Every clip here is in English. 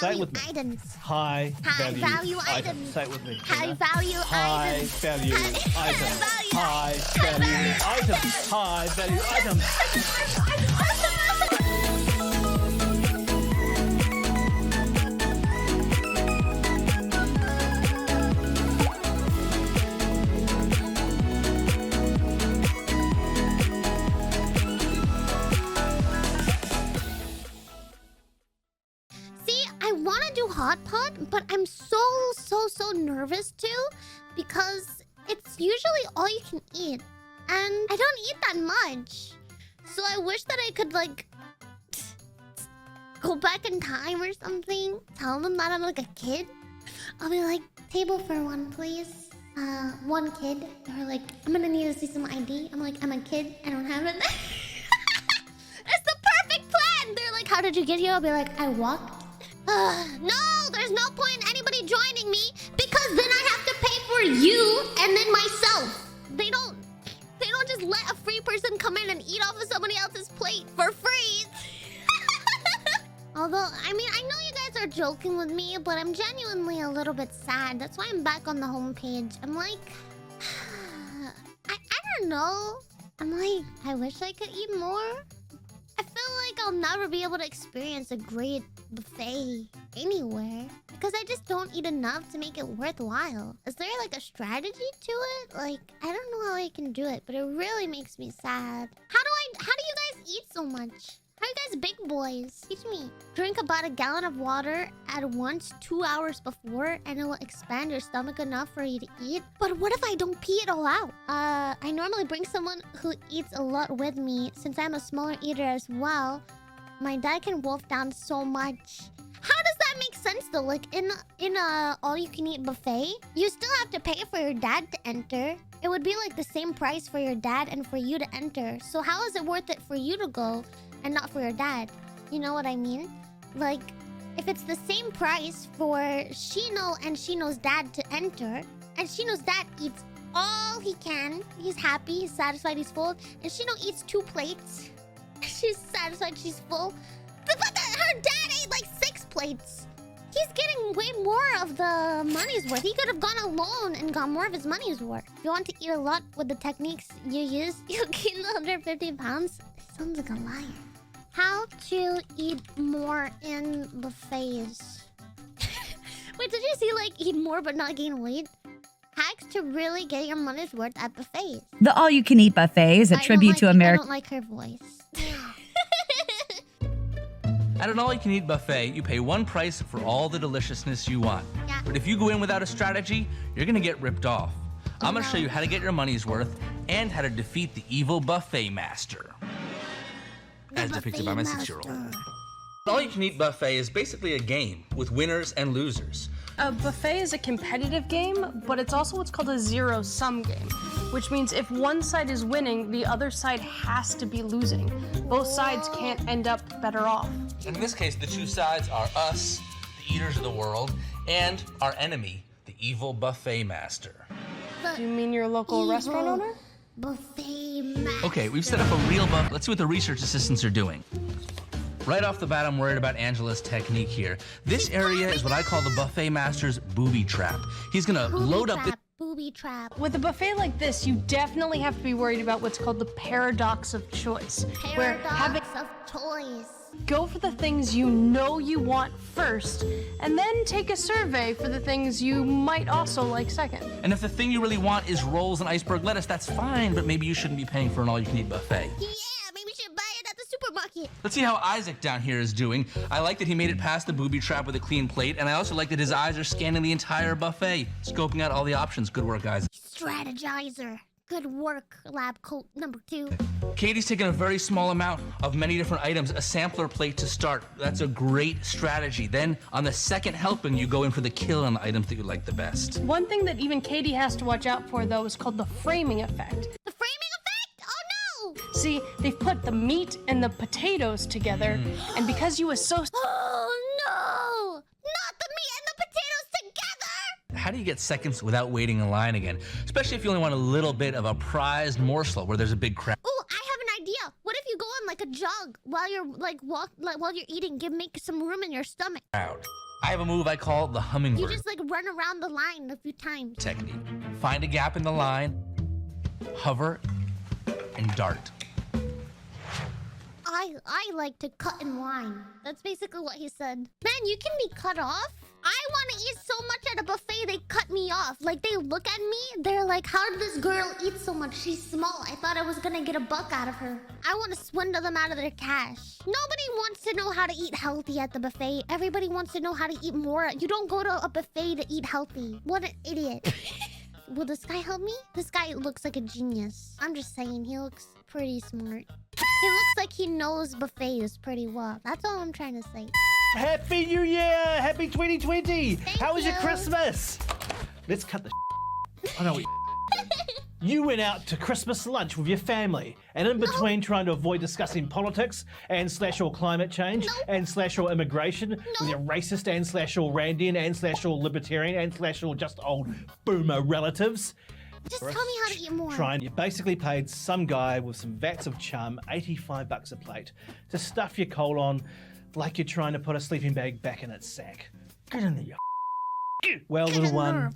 value with me. items. High value items. Say it with me. High value High items. value items. High value items. High value items. See, I want to do hot pot, but I'm so nervous too because it's usually all you can eat, and I don't eat that much. So I wish that I could like go back in time or something. Tell them that I'm like a kid. I'll be like, table for one, please. One kid. They're like, I'm gonna need to see some ID. I'm like, I'm a kid. I don't have it. It's the perfect plan. They're like, how did you get here? I'll be like, I walked. No, there's no point in anybody joining me because then I have to pay for you and then myself. They don't just let a free person come in and eat off of somebody else's plate for free. Although, I mean, I know you guys are joking with me, but I'm genuinely a little bit sad. That's why I'm back on the homepage. I'm like, I don't know. I'm like, I wish I could eat more. I feel like I'll never be able to experience a great buffet anywhere because I just don't eat enough to make it worthwhile. Is there like a strategy to it? Like, I don't know how I can do it, but it really makes me sad. How do you guys eat so much? How are you guys big boys? Teach me. Drink about a gallon of water at once 2 hours before and it will expand your stomach enough for you to eat. But what if I don't pee it all out? I normally bring someone who eats a lot with me since I'm a smaller eater as well. My dad can wolf down so much. How does that make sense though? Like in a all-you-can-eat buffet, you still have to pay for your dad to enter. It would be like the same price for your dad and for you to enter. So how is it worth it for you to go and not for your dad? You know what I mean? Like, if it's the same price for Shino and Shino's dad to enter, and Shino's dad eats all he can, he's happy, he's satisfied, he's full, and Shino eats 2 plates, she's satisfied, she's full, but her dad ate like 6 plates. He's getting way more of the money's worth. He could have gone alone and got more of his money's worth. If you want to eat a lot with the techniques you use, you'll gain 150 pounds. This sounds like a liar. How to eat more in buffets. Wait, did you see like eat more but not gain weight? Hacks to really get your money's worth at buffets. The all-you-can-eat buffet is a tribute to I America. don't like her voice. At an all-you-can-eat buffet, you pay one price for all the deliciousness you want. Yeah. But if you go in without a strategy, you're gonna get ripped off. I'm gonna no. show you how to get your money's worth and how to defeat the evil buffet master. As depicted by my 6-year-old. An all-you-can-eat buffet is basically a game with winners and losers. A buffet is a competitive game, but it's also what's called a zero-sum game, which means if one side is winning, the other side has to be losing. Both sides can't end up better off. In this case, the two sides are us, the eaters of the world, and our enemy, the evil buffet master. Do you mean your local restaurant owner? Buffet master. Okay, we've set up a real buffet. Let's see what the research assistants are doing. Right off the bat, I'm worried about Angela's technique here. This area is what I call the buffet master's booby trap. He's gonna load up the Booby trap. With a buffet like this, you definitely have to be worried about what's called the paradox of choice. Where Paradox of choice. go for the things you know you want first, and then take a survey for the things you might also like second. And if the thing you really want is rolls and iceberg lettuce, that's fine, but maybe you shouldn't be paying for an all-you-can-eat buffet. Yeah, maybe we should buy it at the supermarket. Let's see how Isaac down here is doing. I like that he made it past the booby trap with a clean plate, and I also like that his eyes are scanning the entire buffet, scoping out all the options. Good work, Isaac. Strategizer. Good work, lab coat number 2. Katie's taken a very small amount of many different items, a sampler plate to start. That's a great strategy. Then, on the second helping, you go in for the kill on the items that you like the best. One thing that even Katie has to watch out for, though, is called the framing effect. The framing effect? Oh no! See, they've put the meat and the potatoes together, and because you associate... Oh no! Not the meat and the potatoes together! How do you get seconds without waiting in line again? Especially if you only want a little bit of a prized morsel where there's a big crowd. Oh, I have an idea. What if you go on like a jog while while you're while you're eating, make some room in your stomach. I have a move I call the hummingbird You just like run around the line a few times. technique. Find a gap in the line, hover, and dart. I like to cut and whine. That's basically what he said. Man, you can be cut off? I want to eat so much at a buffet, they cut me off. Like, they look at me, they're like, how did this girl eat so much? She's small. I thought I was gonna get a buck out of her. I want to swindle them out of their cash. Nobody wants to know how to eat healthy at the buffet. Everybody wants to know how to eat more. You don't go to a buffet to eat healthy. What an idiot. Will this guy help me? This guy looks like a genius. I'm just saying, he looks pretty smart. He looks like he knows buffets pretty well. That's all I'm trying to say. Happy New Year! Happy 2020! How was your you. Christmas? Let's cut the I know what you went out to Christmas lunch with your family, and in between trying to avoid discussing politics and / all climate change and / all immigration with your racist and / all Randian and / all libertarian and / all just old boomer relatives. Just tell me how to eat more. You basically paid some guy with some vats of chum $85 a plate to stuff your colon like you're trying to put a sleeping bag back in its sack. Get in there, you Well, little one,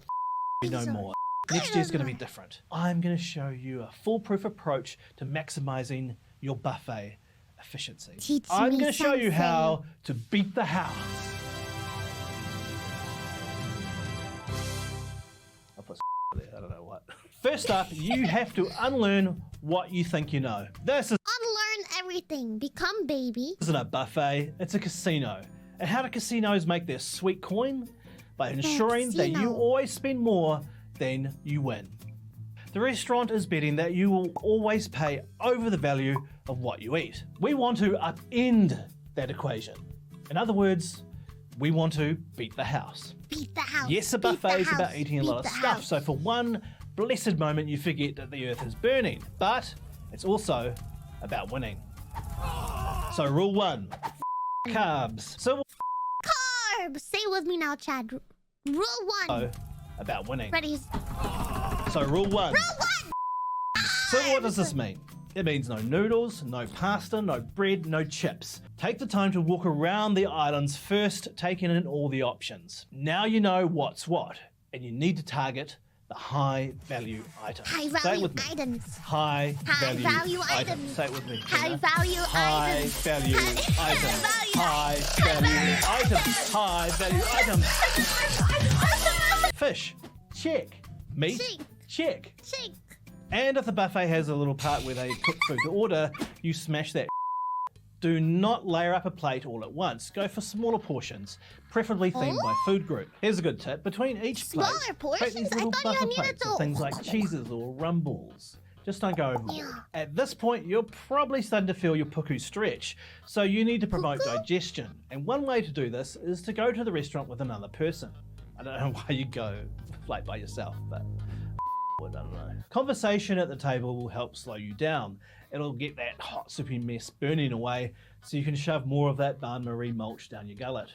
you know more. Next year's going to be different. I'm going to show you a foolproof approach to maximizing your buffet efficiency. Teach I'm me going to show you something. how to beat the house. I'll put there, I don't know what. First up, you have to unlearn what you think you know. This Unlearn everything. Become baby. isn't a buffet, it's a casino. And how do casinos make their sweet coin? By ensuring that you casino. always spend more than you win. The restaurant is betting that you will always pay over the value of what you eat. We want to upend that equation. In other words, we want to beat the house. Beat the house. Yes, a Beat the buffet is about house. eating a Beat lot of the stuff, house. so for one blessed moment you forget that the earth is burning. But it's also about winning. So rule 1, carbs. So Carbs. Say it with me now, Chad. Rule 1. about winning. Ready? So rule 1. Rule 1. So what does this mean? It means no noodles, no pasta, no bread, no chips. Take the time to walk around the islands first, taking in all the options. Now you know what's what, and you need to target the high value items. High Say it value with me. items. High value value items. items. Say it with me. High Tina. value High items. value High items. value- High value items. High value items. Fish. Check. Meat. Check. Check. Shake. And if the buffet has a little part where they cook food to order, you smash that. Do not layer up a plate all at once. Go for smaller portions, preferably themed by food group. Here's a good tip. Between each plate, Smaller take portions? these I little thought you buffer needed plates to- of things like cheeses or rumbles. Just don't go overboard. Yeah. At this point, you're probably starting to feel your puku stretch, so you need to promote Puku? digestion. And one way to do this is to go to the restaurant with another person. I don't know why you go like by yourself, but I don't know. Conversation at the table will help slow you down. It'll get that hot soupy mess burning away so you can shove more of that bain-marie mulch down your gullet.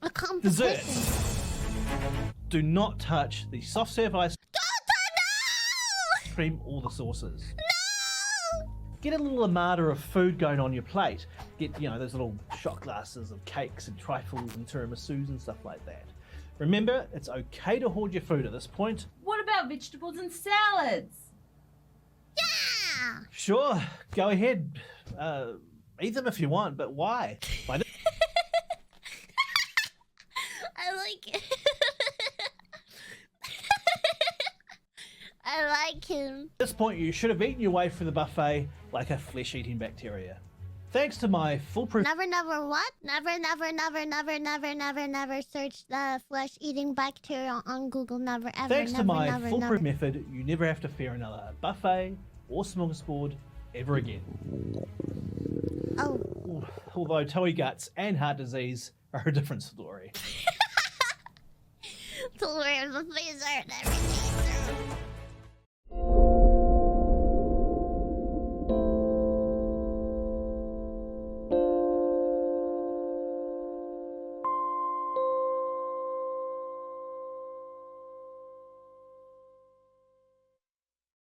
A competition. Dessert. Do not touch the soft serve ice No! cream or the sauces. No! Get a little armada of food going on your plate. Get, those little shot glasses of cakes and trifles and tiramisus and stuff like that. Remember, it's okay to hoard your food at this point. What about vegetables and salads? Yeah! Sure, go ahead. Eat them if you want, but why? Why don't- I like it. I like him. At this point, you should have eaten your way through the buffet like a flesh-eating bacteria. Thanks to my foolproof Never what? Never search the flesh-eating bacteria on Google. Never, ever, Thanks to never, my never, foolproof never. method, you never have to fear another buffet or smorgasbord ever again. Oh, Although tummy guts and heart disease are a different story. to where the face are and everything.